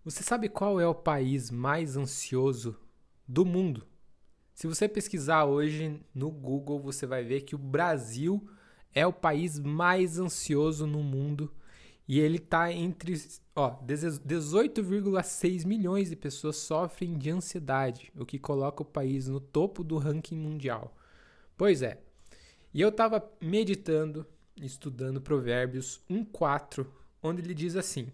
Você sabe qual é o país mais ansioso do mundo? Se você pesquisar hoje no Google, você vai ver que o Brasil é o país mais ansioso no mundo e ele está entre, 18,6 milhões de pessoas sofrem de ansiedade, o que coloca o país no topo do ranking mundial. Pois é. E eu estava meditando, estudando Provérbios 1:4, onde ele diz assim: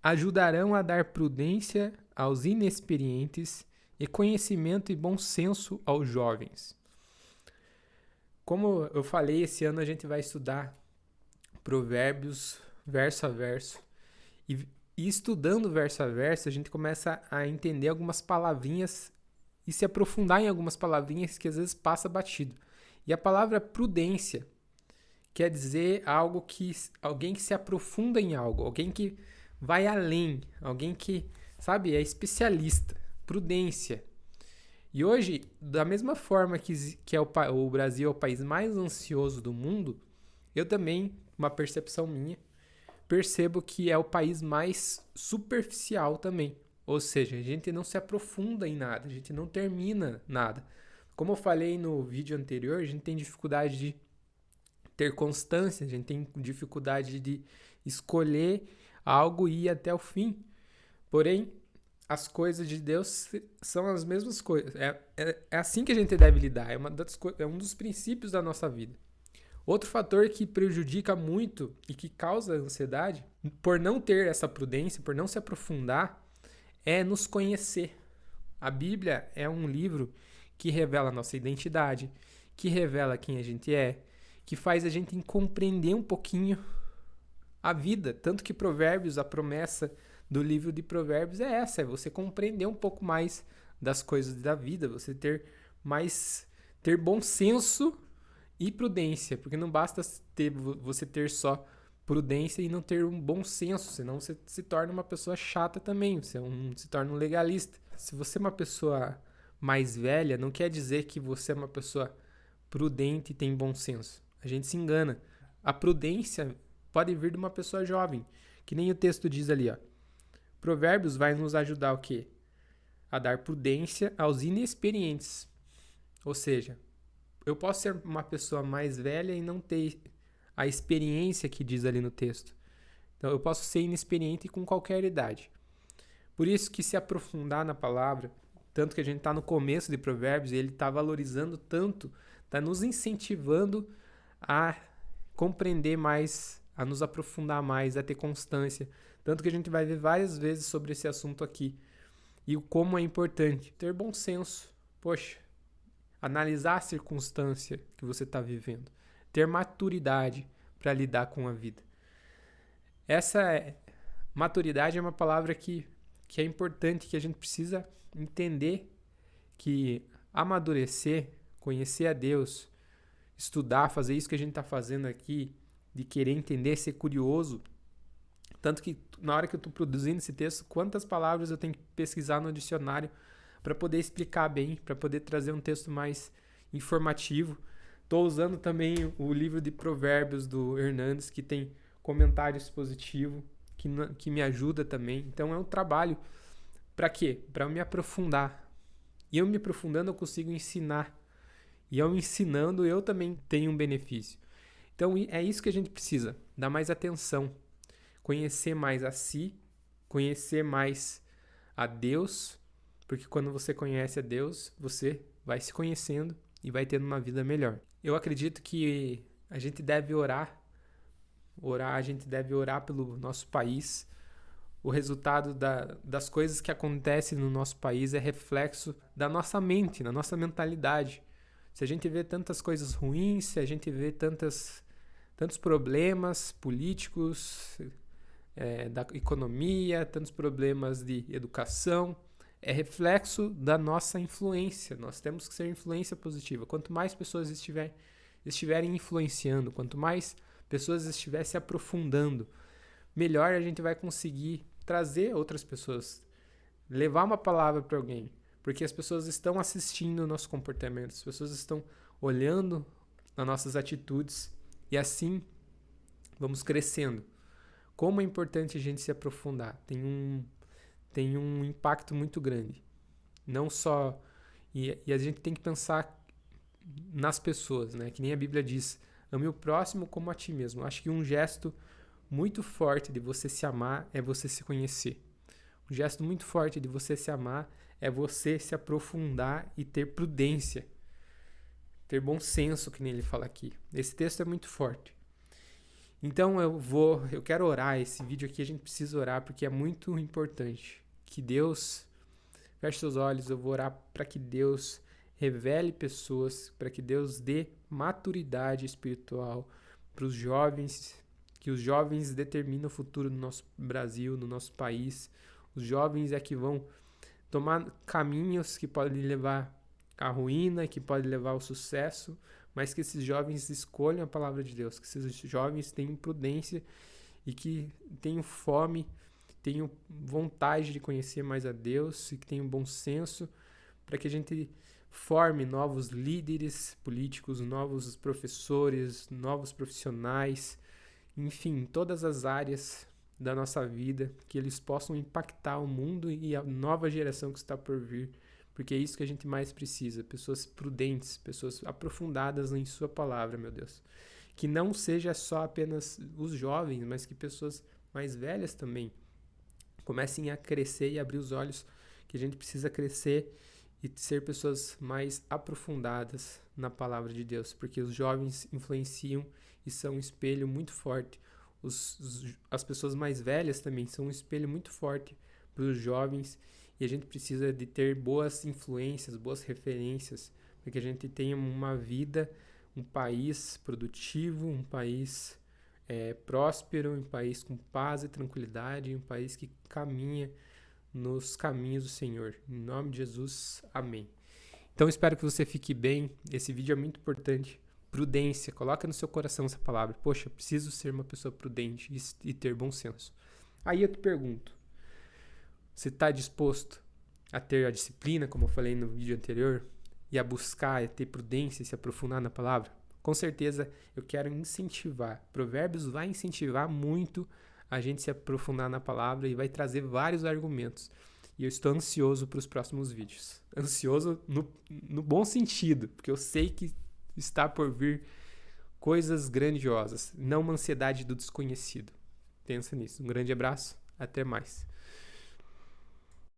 ajudarão a dar prudência aos inexperientes e conhecimento e bom senso aos jovens. Como eu falei, esse ano a gente vai estudar Provérbios verso a verso. E estudando verso a verso, a gente começa a entender algumas palavrinhas e se aprofundar em algumas palavrinhas que às vezes passa batido. E a palavra prudência quer dizer algo que alguém que se aprofunda em algo, alguém que vai além, alguém que, sabe, é especialista. Prudência. E hoje, da mesma forma que o Brasil é o país mais ansioso do mundo, eu também, uma percepção minha, percebo que é o país mais superficial também. Ou seja, a gente não se aprofunda em nada, a gente não termina nada. Como eu falei no vídeo anterior, a gente tem dificuldade de ter constância, a gente tem dificuldade de escolher algo e ir até o fim. Porém, as coisas de Deus são as mesmas coisas. É assim que a gente deve lidar. É um dos princípios da nossa vida. Outro fator que prejudica muito e que causa ansiedade, por não ter essa prudência, por não se aprofundar, é nos conhecer. A Bíblia é um livro que revela a nossa identidade, que revela quem a gente é, que faz a gente compreender um pouquinho a vida. Tanto que Provérbios, a promessa do livro de Provérbios é essa, é você compreender um pouco mais das coisas da vida, você ter bom senso e prudência, porque não basta você ter só prudência e não ter um bom senso, senão você se torna uma pessoa chata também, você se torna um legalista. Se você é uma pessoa mais velha, não quer dizer que você é uma pessoa prudente e tem bom senso. A gente se engana. A prudência pode vir de uma pessoa jovem, que nem o texto diz ali, ó. Provérbios vai nos ajudar o quê? A dar prudência aos inexperientes. Ou seja, eu posso ser uma pessoa mais velha e não ter a experiência que diz ali no texto. Então, eu posso ser inexperiente com qualquer idade. Por isso que se aprofundar na palavra, tanto que a gente está no começo de Provérbios, e ele está valorizando tanto, está nos incentivando a compreender mais, a nos aprofundar mais, a ter constância. Tanto que a gente vai ver várias vezes sobre esse assunto aqui. E como é importante ter bom senso. Poxa, analisar a circunstância que você está vivendo. Ter maturidade para lidar com a vida. Maturidade é uma palavra que é importante, que a gente precisa entender que amadurecer, conhecer a Deus, estudar, fazer isso que a gente está fazendo aqui, de querer entender, ser curioso. Tanto que na hora que eu estou produzindo esse texto, quantas palavras eu tenho que pesquisar no dicionário para poder explicar bem, para poder trazer um texto mais informativo. Estou usando também o livro de Provérbios do Hernandes, que tem comentário expositivo, que me ajuda também. Então é um trabalho para quê? Para eu me aprofundar. E eu me aprofundando, eu consigo ensinar. E eu ensinando, eu também tenho um benefício. Então é isso que a gente precisa, dar mais atenção, conhecer mais a si, conhecer mais a Deus, porque quando você conhece a Deus, você vai se conhecendo e vai tendo uma vida melhor. Eu acredito que a gente deve orar, a gente deve orar pelo nosso país. O resultado das coisas que acontecem no nosso país é reflexo da nossa mente, da nossa mentalidade. Se a gente vê tantas coisas ruins, se a gente vê tantos problemas políticos, da economia, tantos problemas de educação, é reflexo da nossa influência. Nós temos que ser influência positiva. Quanto mais pessoas estiverem influenciando, quanto mais pessoas estiverem se aprofundando, melhor a gente vai conseguir trazer outras pessoas, levar uma palavra para alguém, porque as pessoas estão assistindo o nosso comportamento, as pessoas estão olhando as nossas atitudes e assim vamos crescendo. Como é importante a gente se aprofundar. tem um impacto muito grande. Não só... E a gente tem que pensar nas pessoas, né? Que nem a Bíblia diz, ame o próximo como a ti mesmo. Acho que um gesto muito forte de você se amar é você se conhecer. Um gesto muito forte de você se amar é você se aprofundar e ter prudência. Ter bom senso, que nem ele fala aqui. Esse texto é muito forte. Então eu quero orar. Esse vídeo aqui a gente precisa orar porque é muito importante. Que Deus, feche seus olhos, eu vou orar para que Deus revele pessoas, para que Deus dê maturidade espiritual para os jovens, que os jovens determinam o futuro do nosso Brasil, do nosso país. Os jovens é que vão tomar caminhos que podem levar à ruína, que podem levar ao sucesso, mas que esses jovens escolham a palavra de Deus, que esses jovens tenham prudência e que tenham fome, tenham vontade de conhecer mais a Deus e que tenham bom senso, para que a gente forme novos líderes políticos, novos professores, novos profissionais, enfim, todas as áreas da nossa vida, que eles possam impactar o mundo e a nova geração que está por vir, porque é isso que a gente mais precisa, pessoas prudentes, pessoas aprofundadas em sua palavra, meu Deus. Que não seja só apenas os jovens, mas que pessoas mais velhas também comecem a crescer e abrir os olhos, que a gente precisa crescer e ser pessoas mais aprofundadas na palavra de Deus, porque os jovens influenciam e são um espelho muito forte. As pessoas mais velhas também são um espelho muito forte para os jovens, e a gente precisa de ter boas influências, boas referências, para que a gente tenha uma vida, um país produtivo, um país próspero, um país com paz e tranquilidade, um país que caminha nos caminhos do Senhor. Em nome de Jesus, amém. Então espero que você fique bem. Esse vídeo é muito importante. Prudência, coloca no seu coração essa palavra. Poxa, eu preciso ser uma pessoa prudente e ter bom senso. Aí eu te pergunto, você está disposto a ter a disciplina, como eu falei no vídeo anterior, e a buscar, a ter prudência e se aprofundar na palavra? Com certeza eu quero incentivar. Provérbios vai incentivar muito a gente se aprofundar na palavra e vai trazer vários argumentos. E eu estou ansioso para os próximos vídeos. Ansioso no bom sentido, porque eu sei que está por vir coisas grandiosas, não uma ansiedade do desconhecido. Pensa nisso. Um grande abraço, até mais.